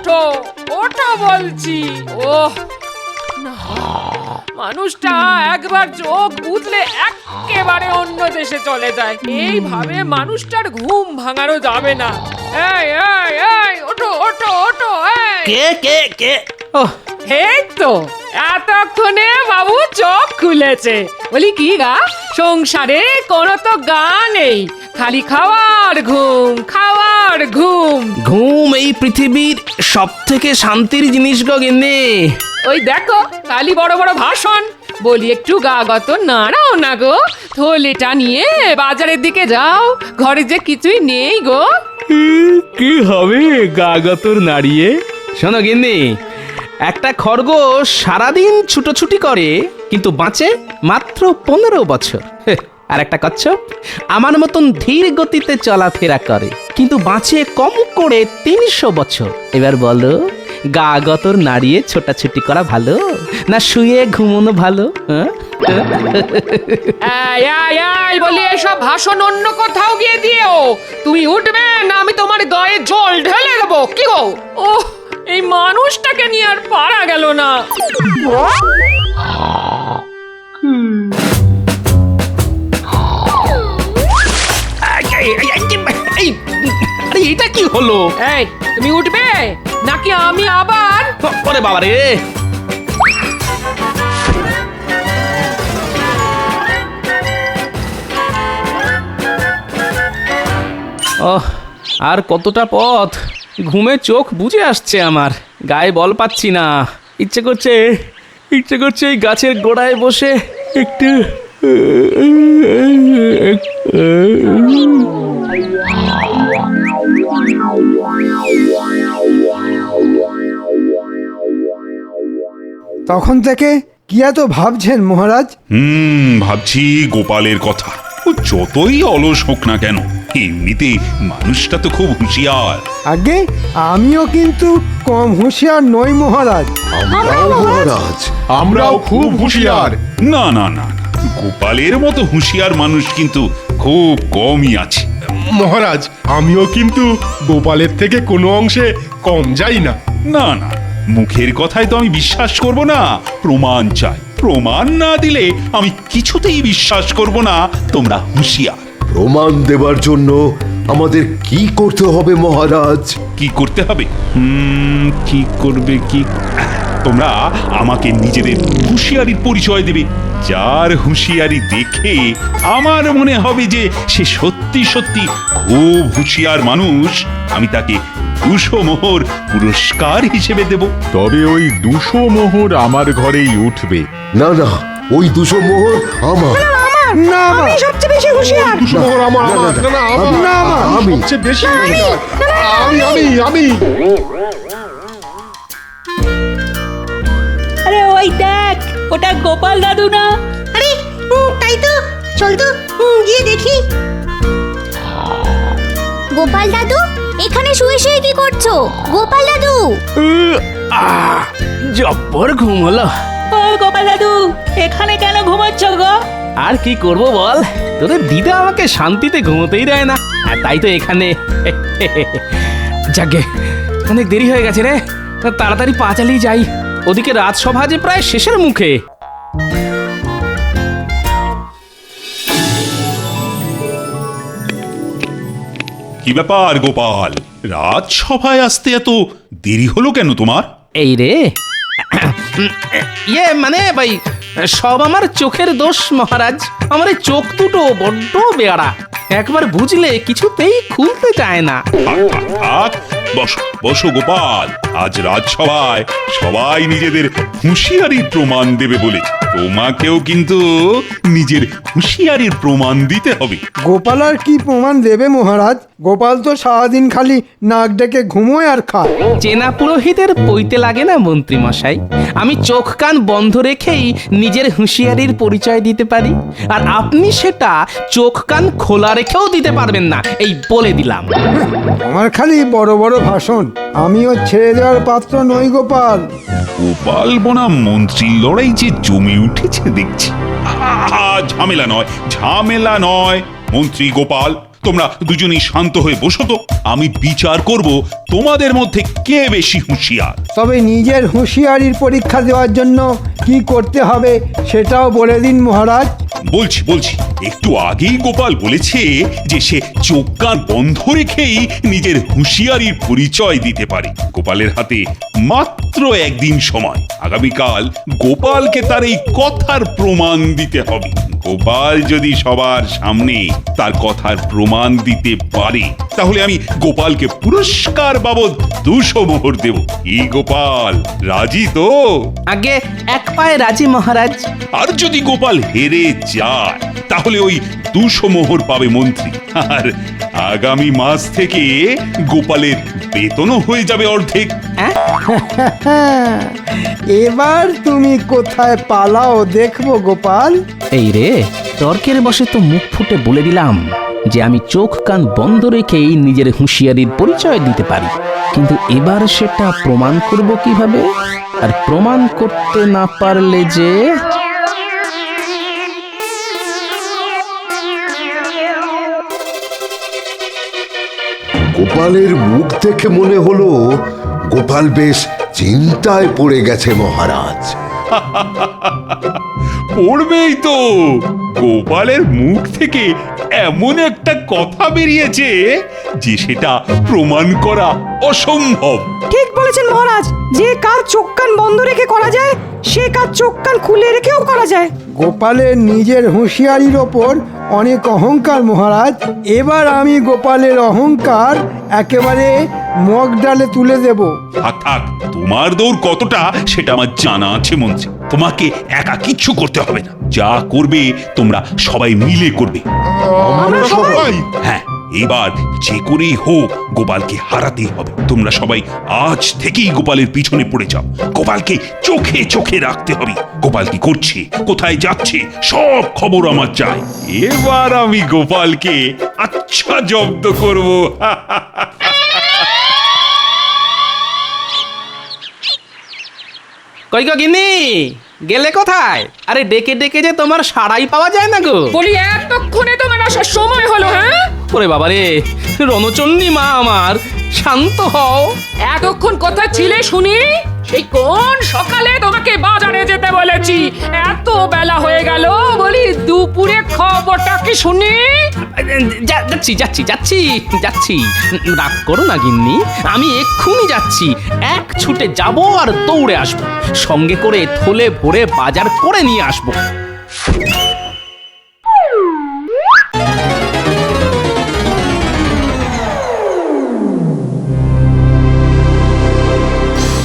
ওঠো ওঠো বলছি। ওহ না, মানুষটা একবার চোখ বুঝলে একেবারে অন্য দেশে চলে যায়। এইভাবে মানুষটার ঘুম ভাঙানো যাবে না। এই এই এই ওঠো ওঠো ওঠো। এই কে কে কে? ওহ, এই তো এতক্ষণে বাবু চোখ খুলেছে। বলি কি গা, সংসারে কোনো তো গা নেই, খালি খাওয়ার ঘুম খাওয়ার ঘুম। ঘুম এই পৃথিবীর সব থেকে শান্তির জিনিস গো গিন্নি। ওই দেখো খালি বড় বড় ভাষণ। বলি একটু গা গত নাড়াও না গো, থলেটা নিয়ে বাজারের দিকে যাও, ঘরে যে কিছুই নেই গো। কি হবে গাগতর নাড়িয়ে? শোনো গিন্নি, একটা খরগোশ সারাদিন ছুটোছুটি করে কিন্তু বাঁচে মাত্র 15 বছর। আর একটা কচ্ছপ আমার মতন ধীর গতিতে চলাফেরা করে কিন্তু বাঁচে কম করে 300 বছর। এবার বলো, গা গতর নাড়িয়ে ছোটাছুটি করা ভালো না শুয়ে ঘুমোনো ভালো? এই এই এই বলি এসব ভাষণ অন্য কোথাও গিয়ে দিও। তুমি উঠবে না আমি তোমার গায়ে জল ঢেলে দেবো। কি গো, ওহ এই মানুষটাকে নিয়ে আর পারা গেল না। আরে এটা কি হলো? এই তুমি উঠবে নাকি আমি আবার? ওরে বাবা রে! ওহ, আর কতটা পথ! ঘুমে চোখ বুজে আসছে আমার, গায়ে বল পাচ্ছি না। ইচ্ছে করছে এই গাছের গোড়ায় বসে একটু তখন থেকে কি এত ভাবছেন মহারাজ? ভাবছি গোপালের কথা। ও যতই অলস হোক না কেন, এমনিতে মানুষটা তো খুব হুঁশিয়ার। আগে আমিও কিন্তু কম হুঁশিয়ার নই মহারাজ। মহারাজ আমরাও খুব হুঁশিয়ার। না না না, গোপালের মতো হুঁশিয়ার মানুষ কিন্তু খুব কমই আছে। মহারাজ আমিও কিন্তু গোপালের থেকে কোনো অংশে কম যাই না। না না, মুখের কথায় তো আমি বিশ্বাস করব না, প্রমাণ চাই। প্রমাণ না দিলে আমি কিছুতেই বিশ্বাস করব না তোমরা হুঁশিয়ার। প্রমাণ দেবার জন্য আমাদের কি করতে হবে মহারাজ? কি করতে হবে? কি করবে কি? তোমরা আমাকে নিজেদের হুঁশিয়ারির পরিচয় দেবে। যার হুঁশিয়ারি দেখে আমার মনে হবে যে সে সত্যি সত্যি খুব হুঁশিয়ার মানুষ, আমি তাকে 200 মোহর পুরস্কার হিসেবে দেব। তবে ওই 200 মোহর আমার ঘরেই উঠবে। না না, ওই 200 মোহর আমার। না আমি সবচেয়ে বেশি হুঁশিয়ার। 200 মোহর আমার। না, না, না না আমি, না আমি। সবচেয়ে বেশি হুঁশিয়ার। আমি আরে ওই দেখ, ওটা গোপাল দাদু না? আরে তাই তো, চল তো গিয়ে দেখি। গোপাল দাদু, এখানে শুয়ে শুয়ে কি করছো? গোপাল দাদু! জব্বর ঘুম হলো। ও গোপাল দাদু, এখানে কেন ঘুমাচ্ছ গো? আর কি করব বল, তোদের দিদা আমাকে শান্তিতে ঘুমোতেই দেয় না, আর তাই তো এখানে। যাকে অনেক দেরি হয়ে গেছে রে, তাড়াতাড়ি পা চালিয়ে যাই। ওদিকে রাজসভা যে প্রায় শেষের মুখে। কি ব্যাপার গোপাল, রাজসভায় আসতে এত দেরি হলো কেন তোমার? এই রে, মানে ভাই, সব আমার চোখের দোষ মহারাজ। আমার এই চোখ দুটো বড্ড বেয়ারা, একবার বুঝলে কিছুতেই খুলতে চায় না। থাক, বসো বসো গোপাল। আজ রাজসভায় সবাই নিজেদের হুঁশিয়ারির প্রমাণ দেবে বলেছে, তোমাকেও কিন্তু নিজের হুঁশিয়ারির প্রমাণ দিতে হবে। গোপাল আর কি প্রমাণ দেবে মহারাজ? গোপাল তো সারাদিন খালি নাক ডেকে ঘুমোয় আর খায়। চেনা পুরোহিতের পইতে লাগে না মন্ত্রী মশাই। আমি চোখ কান বন্ধ রেখেই নিজের হুঁশিয়ারির পরিচয় দিতে পারি, আর আপনি সেটা চোখ কান খোলা রেখেও দিতে পারবেন না, এই বলে দিলাম। আমার খালি বড় বড় ভাষণ, আমিও ছেড়ে দেওয়ার পাত্র নই গোপাল। গোপাল বনাম মন্ত্রীর লড়াই যে জমে উঠেছে দেখছি। ঝামেলা নয়, ঝামেলা নয়। মন্ত্রী গোপাল, তোমরা দুজনেই শান্ত হয়ে বসো তো, আমি বিচার করব তোমাদের মধ্যে কে বেশি হুঁশিয়ার। তবে নিজের হুঁশিয়ারির পরীক্ষা দেওয়ার জন্য কি করতে হবে সেটাও বলে দিন মহারাজ। বলছি একটু আগেই গোপাল বলেছে যে সে চোখ কান বন্ধ রেখেই নিজের হুঁশিয়ারির পরিচয় দিতে পারে। গোপালের হাতে মাত্র একদিন সময়, আগামীকাল গোপালকে তার এই কথার প্রমাণ দিতে হবে। গোপাল যদি সবার সামনে তার কথার প্রমাণ দিতে পারে তাহলে আমি গোপালকে পুরস্কার বাবদ 200 মোহর দেব। এই গোপাল রাজি তো? আগে এক পায়ে রাজি মহারাজ। আর যদি গোপাল হেরে যায় তাহলে ওই 200 মোহর পাবে মন্ত্রী, আর আগামী মাস থেকে গোপালের বেতনও হয়ে যাবে অর্ধেক। এবার তুমি কোথায় পালাও দেখবো গোপাল। এই রে, তর্কের বসে তো মুখ ফুটে বলে দিলাম যে আমি চোখ কান বন্ধ রেখেই নিজের হুঁশিয়ারির পরিচয় দিতে পারি, কিন্তু এবার সেটা প্রমাণ করব কিভাবে? আর প্রমাণ করতে না পারলে যে গোপালের মুখ দেখে মনে হলো গোপাল বেশ চিন্তায় পড়ে গেছে মহারাজ। পড়বেই তো, গোপালের মুখ থেকে এমন একটা কথা বেরিয়েছে যে সেটা প্রমাণ করা অসম্ভব। ঠিক বলেছেন মহারাজ, যে কাজ চোখ কান বন্ধ রেখে করা যায় সে কাজ চোখ কান খুলে রেখেও করা যায়। গোপালের নিজের হুঁশিয়ারির ওপর অনেক অহংকার মহারাজ। এবার আমি গোপালের অহংকার একেবারে মগ ডালে তুলে দেব। থাক, তোমার দৌড় কতটা সেটা আমার জানা আছে মন্ত্রী। তোমাকে একা কিচ্ছু করতে হবে না, যা করবে তোমরা সবাই মিলে করবে। আমরা সবাই? হ্যাঁ, এবার যে করেই হোক গোপালকে হারাতেই হবে। তোমরা সবাই আজ থেকেই গোপালের পিছনে পড়ে যাও। গোপালকে চোখে চোখে রাখতে হবে। গোপাল কি করছে, কোথায় যাচ্ছে, সব খবর আমার চাই। এবার আমি গোপালকে আচ্ছা জব্দ করব। কই গো গিন্নি, গেলে কোথায়? আরে ডেকে ডেকে যে তোমার সাড়াই পাওয়া যায় না গো। বলি এতক্ষণে তোমার আসার সময় হলো? হ্যাঁ, ওরে বাবারে, রণচণ্ডী মা আমার, শান্ত হও। এতক্ষণ কোথায় ছিলে শুনি? সেই কোন সকালে তোমাকে বাজারে যেতে বলেছি, এত বেলা হয়ে গেল। বলি দুপুরে খবরটা কি শুনি? যাচ্ছি। রাগ করো না গিন্নি, আমি এক্ষুনি যাচ্ছি। এক ছুটে যাব আর দৌড়ে আসবো, সঙ্গে করে থলে ভরে বাজার করে নিয়ে আসবো।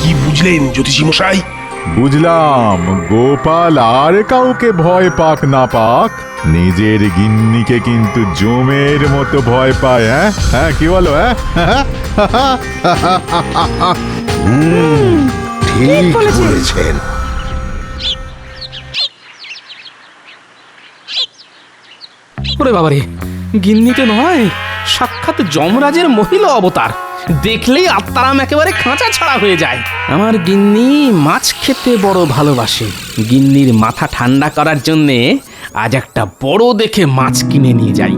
কি বুঝলেন জ্যোতিষী মশাই? বুঝলাম, গোপাল আর কাউকে ভয় পাক না পাক, নিজের গিন্নিকে কিন্তু জমের মতো ভয় পায়। হ্যাঁ, কি বলো? ঠিক বলেছেন। ওরে বাবারে, গিন্নিতে নয়, সাক্ষাৎ যমরাজের মহিলা অবতার। দেখলেই আত্মারাম একেবারে খাঁচা ছাড়া হয়ে যায়। আমার গিন্নি মাছ খেতে বড় ভালোবাসে। গিন্নির মাথা ঠান্ডা করার জন্যে আজ একটা বড় দেখে মাছ কিনে নিয়ে যাই।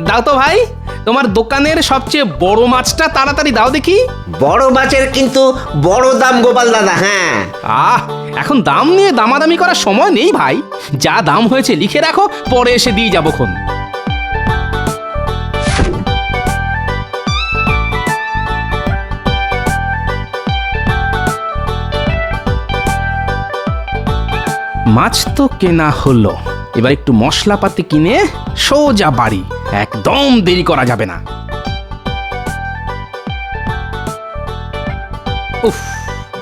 দাও তো ভাই, তোমার দোকানের সবচেয়ে বড় মাছটা তাড়াতাড়ি দাও দেখি। বড় মাছের কিন্তু বড় দাম গোপাল দাদা। হ্যাঁ, এখন দাম নিয়ে দামাদামি করার সময় নেই ভাই। যা দাম হয়েছে লিখে রাখো, পরে এসে দিয়ে যাবো খন। মাছ তো কেনা হলো, এবার একটু মশলাপাতি কিনে সোজা বাড়ি। একদম দেরি করা যাবে না। উফ,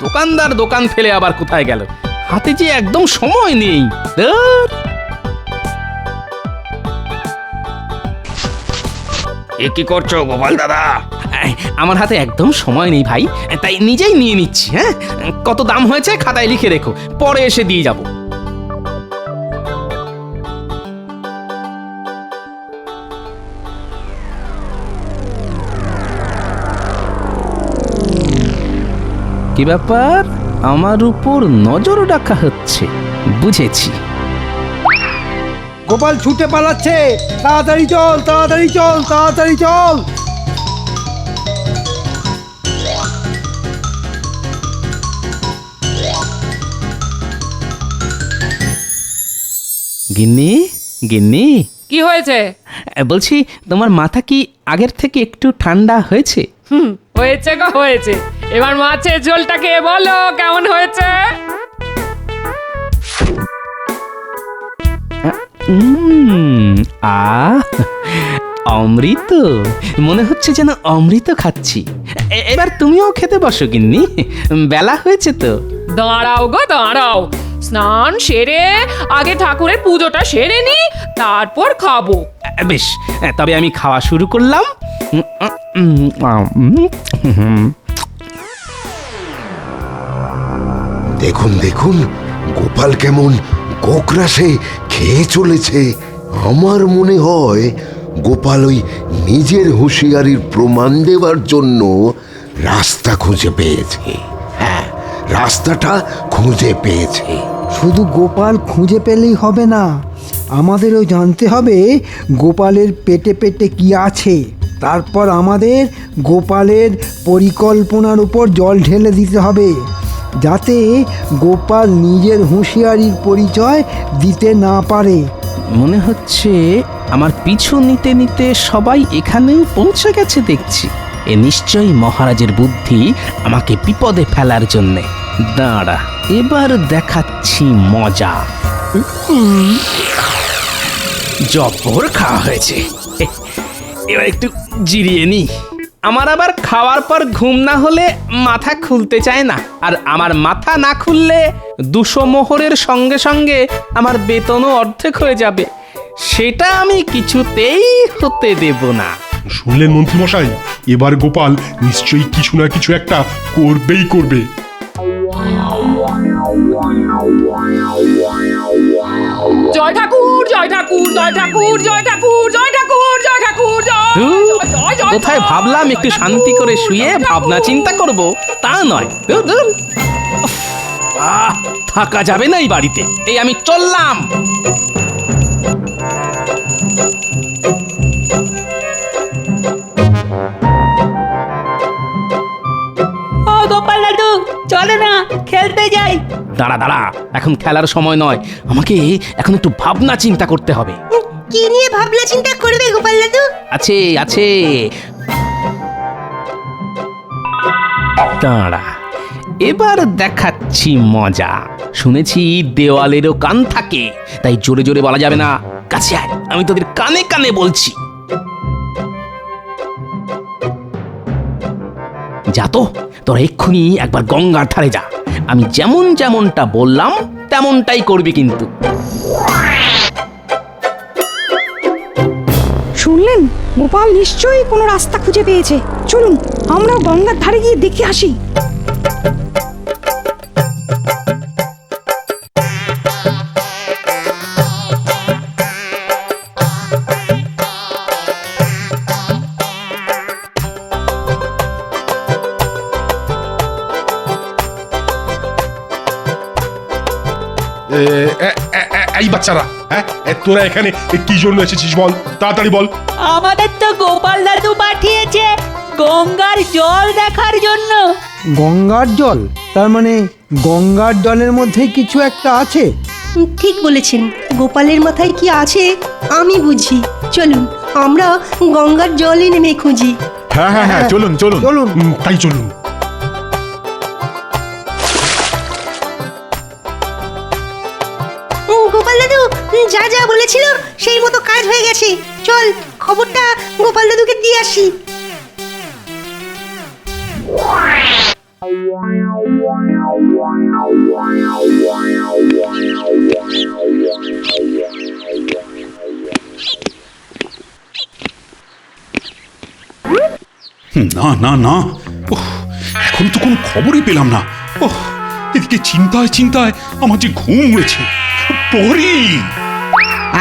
দোকানদার দোকান ফেলে আবার কোথায় গেল? হাতে যে একদম সময় নেই। ধুর। এ কি করছো গোপাল দাদা? আমার হাতে একদম সময় নেই ভাই, তাই নিজেই নিয়ে নিচ্ছি। হ্যাঁ, কত দাম হয়েছে খাতায় লিখে রেখো, পরে এসে দিয়ে যাব। কি ব্যাপার, আমার উপর নজর রাখা হচ্ছে? বুঝেছি। গোপাল ছুটে পালাচ্ছে, তাড়াতাড়ি চল, তাড়াতাড়ি চল, তাড়াতাড়ি চল। গিন্নি, গিন্নি, কি হয়েছে? বলছি তোমার মাথা কি আগের থেকে একটু ঠান্ডা হয়েছে? হয়েছে গো হয়েছে। এবার মাছের ঝোলটাকে বলো কেমন হয়েছে? আহ, অমৃত, মনে হচ্ছে যেন অমৃত খাচ্ছি। এবার তুমিও খেতে বসো গিন্নি, বেলা হয়েছে তো। দাঁড়াও গো দাঁড়াও, স্নান সেরে আগে ঠাকুরের পুজোটা সেরে নি, তারপর খাবো। বেশ, তবে আমি খাওয়া শুরু করলাম। দেখুন দেখুন, গোপাল কেমন গোকরাসে খেয়ে চলেছে। আমার মনে হয় গোপাল ওই নিজের হুঁশিয়ারির প্রমাণ দেওয়ার জন্য রাস্তা খুঁজে পেয়েছে। হ্যাঁ, রাস্তাটা খুঁজে পেয়েছে। শুধু গোপাল খুঁজে পেলেই হবে না, আমাদেরও জানতে হবে গোপালের পেটে পেটে কি আছে। তারপর আমাদের গোপালের পরিকল্পনার উপর জল ঢেলে দিতে হবে, যাতে গোপাল নিজের হুঁশিয়ারির পরিচয় দিতে না পারে। মনে হচ্ছে আমার পিছু নিতে নিতে সবাই এখানেও পৌঁছে গেছে দেখছি। এ নিশ্চয়ই মহারাজের বুদ্ধি আমাকে বিপদে ফেলার জন্যে। দাঁড়া, এবার দেখাচ্ছি মজা। জব্বর খাওয়া হয়েছে, এবার একটু জিরিয়ে নি। আমার আবার খাওয়ার পর ঘুম না হলে মাথা খুলতে চায় না, আর আমার মাথা না খুললে 200 মোহরের সঙ্গে সঙ্গে আমার বেতনও অর্ধেক হয়ে যাবে। সেটা আমি কিছুতেই হতে দেব না। শুনলেন মন্ত্রী মশাই, এবার গোপাল নিশ্চয়ই কিছু না কিছু একটা করবেই করবে। জয় ঠাকুর, জয় ঠাকুর, জয় ঠাকুর, জয় ঠাকুর, জয় ঠাকুর, জয় ঠাকুর, জয়। কোথায় ভাবলাম একটু শান্তি করে শুয়ে ভাবনা চিন্তা করব, তা নয়। ধুর, ধুর। উফ, থাকা যাবে না এই বাড়িতে। এই আমি চললাম। ও গোপাল দাদু, চলো না খেলতে যাই। দাঁড়া দাঁড়া, এখন খেলার সময় নয়, আমাকে এখন একটু ভাবনা চিন্তা করতে হবে। কি নিয়ে ভাবনা চিন্তা করবে গোপাল দাদু? আছে আছে, দাঁড়া, এবার দেখাচ্ছি মজা। শুনেছি দেওয়ালেরও কান থাকে, তাই জোরে জোরে বলা যাবে না। কাছে আয়, আমি তোদের কানে কানে বলছি। যা তো, তোরা এক্ষুনি একবার গঙ্গার ধারে যা। আমি যেমন যেমনটা বললাম তেমনটাই করবি কিন্তু। শুনলেন, গোপাল নিশ্চয়ই কোনো রাস্তা খুঁজে পেয়েছে। চলুন আমরাও গঙ্গার ধারে গিয়ে দেখে আসি। এই বাচ্চারা, হ্যাঁ তোরা এখানে কি জন্য এসেছিস বল, তাড়াতাড়ি বল। আমাদের তো গোপাল দাদু পাঠিয়েছে গঙ্গার জল দেখার জন্য। গঙ্গার জল? তার মানে গঙ্গার জলের মধ্যে কিছু একটা আছে। ঠিক বলেছেন, গোপালের মাথায় কি আছে আমি বুঝি। চলুন আমরা গঙ্গার জলে নেমে খুঁজি। হ্যাঁ হ্যাঁ হ্যাঁ, চলুন চলুন চলুন। তাই চলুন। গোপাল দাদু যা যা বলেছিল সেই মতো কাজ হয়ে গেছে। চল খবরটা গোপাল দাদুকে দিয়ে আসি। না না না, ওহ, এখন তো কোনো খবরই পেলাম না। ওহ, এদিকে চিন্তায় চিন্তায় আমার যে ঘুম হয়েছে। প্রহরী,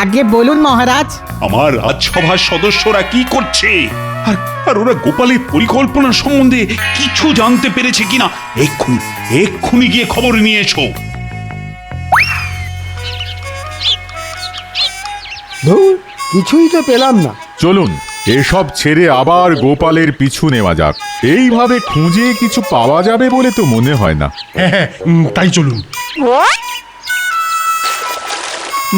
আগে বলুন মহারাজ। আমার রাজসভার সদস্যরা কি করছে, আর আর ওরা গোপালের পরিকল্পনা সম্বন্ধে কিছু জানতে পেরেছে কিনা এক্ষুনি এক্ষুনি গিয়ে খবর নিয়ে এসো। ধুর, কিছুই তো পেলাম না। চলুন এসব ছেড়ে আবার গোপালের পিছু নেওয়া যাক। এইভাবে খুঁজে কিছু পাওয়া যাবে বলে তো মনে হয় না। হ্যাঁ হ্যাঁ, তাই চলুন।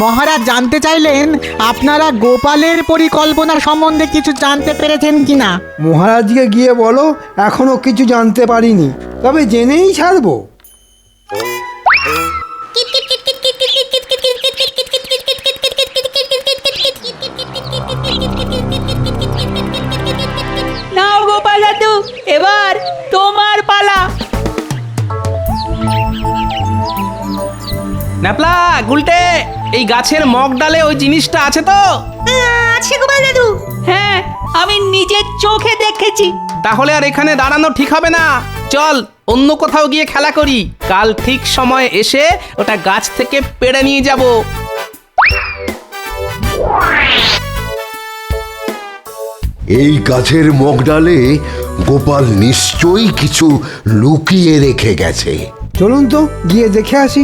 মহারাজ জানতে চাইলেন আপনারা গোপালের পরিকল্পনা সম্বন্ধে কিছু জানতে পেরেছেন কিনা। মহারাজকে গিয়ে বলো এখনো কিছু জানতে পারিনি, তবে জেনেই ছাড়বো। নাও গোপাল দাদু, এবার তোমার পালা। ন্যাপলা, গুলটে, এই গাছের মগ ডালে ওই জিনিসটা আছে তো? আছে গোপাল দাদু। হ্যাঁ, আমি নিজের চোখে দেখেছি। তাহলে আর এখানে দাঁড়ানো ঠিক হবে না, চল অন্য কোথাও গিয়ে খেলা করি। কাল ঠিক সময় এসে ওটা গাছ থেকে পেড়ে নিয়ে যাব। এই গাছের মগডালে গোপাল নিশ্চয়ই কিছু লুকিয়ে রেখে গেছে। চলুন তো গিয়ে দেখে আসি।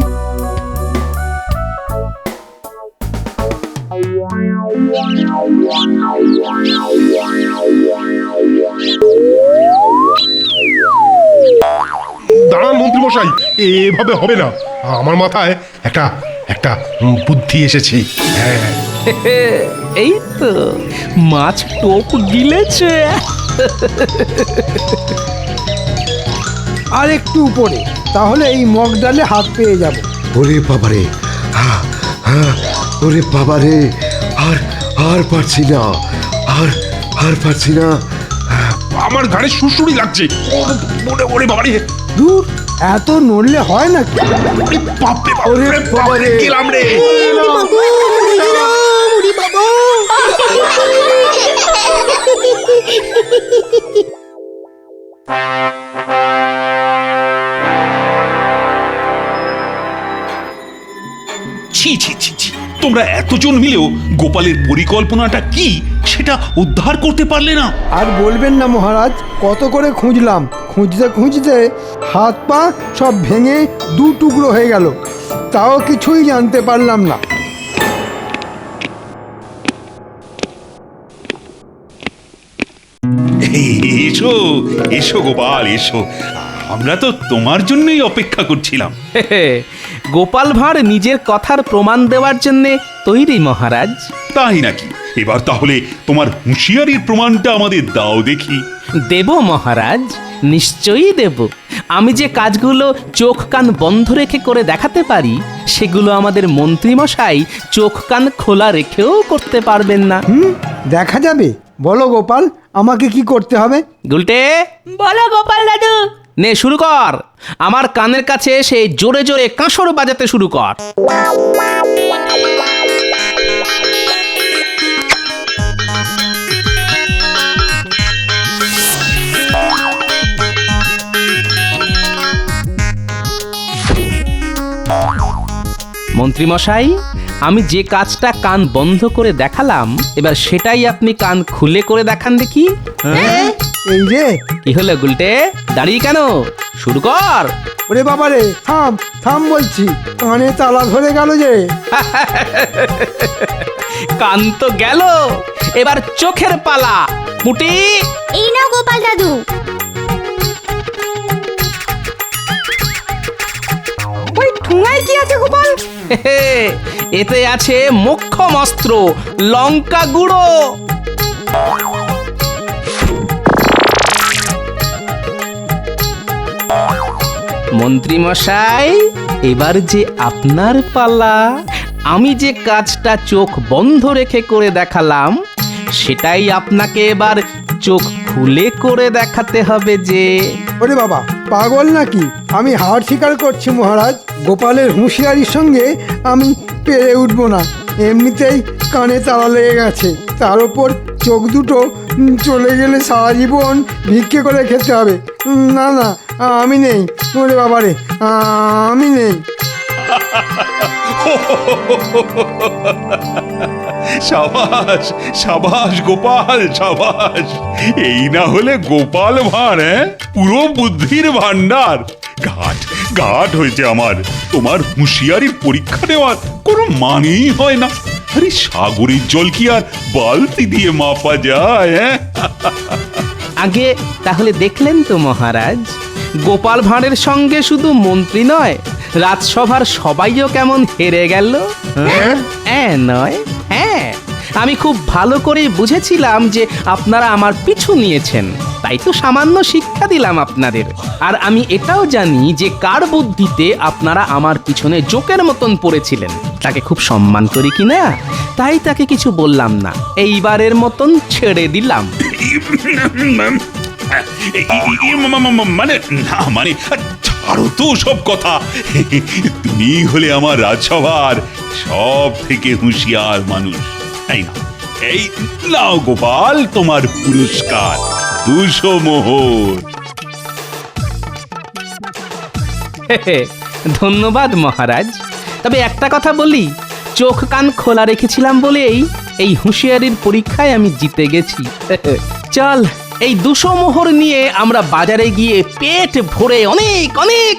দাঁড়ান মন্ত্রী মশাই, এভাবে হবে না। আমার মাথায় একটা একটা বুদ্ধি এসেছে। হ্যাঁ, এই তো মাছ টোপ গিলেছে। আর একটু উপরে, তাহলে এই মগ ডালে হাত পেয়ে যাব। ওরে বাবারে, ওরে বাবারে, আর আর পারছি না, আর পারছি না। আমার ঘাড়ে সুড়সুড়ি লাগছে। ওরে ওরে বাবারে, দূর, এত নড়লে হয় নাকি? ওরে বাপরে ওরে বাবারে, গেলাম রে। ছি ছি ছি ছি, তোমরা এতজন মিলেও গোপালের পরিকল্পনাটা কি সেটা উদ্ধার করতে পারলে না। আর বলবেন না মহারাজ, কত করে খুঁজলাম, খুঁজতে খুঁজতে হাত পা সব ভেঙে দু টুকরো হয়ে গেল, তাও কিছুই জানতে পারলাম না। এসো এসো গোপাল, এসো। আমরা তো তোমার জন্যই অপেক্ষা করছিলাম। গোপাল ভাঁড় নিজের কথার প্রমাণ দেওয়ার জন্য তৈরি মহারাজ। তাই নাকি? এবার তাহলে তোমার হুঁশিয়ারির প্রমাণটা আমাদের দাও দেখি। দেব মহারাজ, নিশ্চয়ই দেব। আমি যে কাজগুলো চোখ কান বন্ধ রেখে করে দেখাতে পারি, সেগুলো আমাদের মন্ত্রী মশাই চোখ কান খোলা রেখেও করতে পারবেন না। দেখা যাবে। বলো গোপাল, আমাকে কি করতে হবে? গুলটে, বলো গোপাল দাদু। নে শুরু কর। আমার কানের কাছে এসে জোরে জোরে কাঁসর বাজাতে শুরু কর। মন্ত্রী মশাই, আমি যে কাজটা কান বন্ধ করে দেখালাম, এবার সেটাই আপনি কান খুলে করে দেখান দেখি। এই রে, কি হলো গুলটে, দাঁড়িয়ে কেন? শুরু কর। ওরে বাবারে, থাম থাম বলছি, কানে তালা ধরে গেল যে। কান তো গেল, এবার চোখের পালা। মুটি, এই নাও গোপাল দাদু। ওই ঠোঙায় কি আছে গোপাল? এতে আছে মোক্ষম অস্ত্র, লঙ্কা গুঁড়ো। মন্ত্রী মশাই, এবার যে আপনার পালা। আমি যে কাজটা চোখ বন্ধ রেখে করে দেখালাম, সেটাই আপনাকে এবার চোখ খুলে করে দেখাতে হবে যে। ওরে বাবা, পাগল নাকি? আমি হার স্বীকার করছি মহারাজ, গোপালের হুঁশিয়ারির সঙ্গে আমি পেরে উঠবো না। এমনিতেই কানে তালা লেগে গেছে, তার উপর চোখ দুটো চলে গেলে সারা জীবন ভিক্ষে করে খেতে হবে। না না, আমি নেই। ওরে বাবারে, আমি নেই। সাবাস সাবাস গোপাল, সাবাস। এই না হলে গোপাল ভাঁড়, পুরো বুদ্ধির ভান্ডার। ঘাট হয়েছে আমার। তোমার হুঁশিয়ারির পরীক্ষা দেওয়ার কোনো মানেই হয় না। আরে সাগরের জল কি আর বালতি দিয়ে মাপা যায়? হ্যাঁ, আগে তাহলে দেখলেন তো মহারাজ, গোপাল ভাঁড়ের সঙ্গে শুধু মন্ত্রী নয়, রাজসভার সবাইও কেমন হেরে গেল। হ্যাঁ নয়, হ্যাঁ, আমি খুব ভালো করে বুঝেছিলাম যে আপনারা আমার পিছু নিয়েছেন, তাই তো সামান্য শিক্ষা দিলাম আপনাদের। আর আমি এটাও জানি যে কার বুদ্ধিতে আপনারা আমার পিছনে জোকের মতন পড়েছিলেন, তাকে খুব সম্মান করি কিনা, তাই তাকে কিছু বললাম না, এইবারের মতন ছেড়ে দিলাম। মানে না, মানে ছাড়ো তো সব কথা। তুমি হলে আমার রাজসভার সব থেকে হুঁশিয়ার মানুষ, তাই না? এই নাও গোপাল, তোমার পুরস্কার 200 মোহর। ধন্যবাদ মহারাজ। তবে একটা কথা বলি, চোখ কান খোলা রেখেছিলাম বলেই এই হুঁশিয়ারির পরীক্ষায় আমি জিতে গেছি। চল, এই 200 মোহর নিয়ে আমরা বাজারে গিয়ে পেট ভরে অনেক অনেক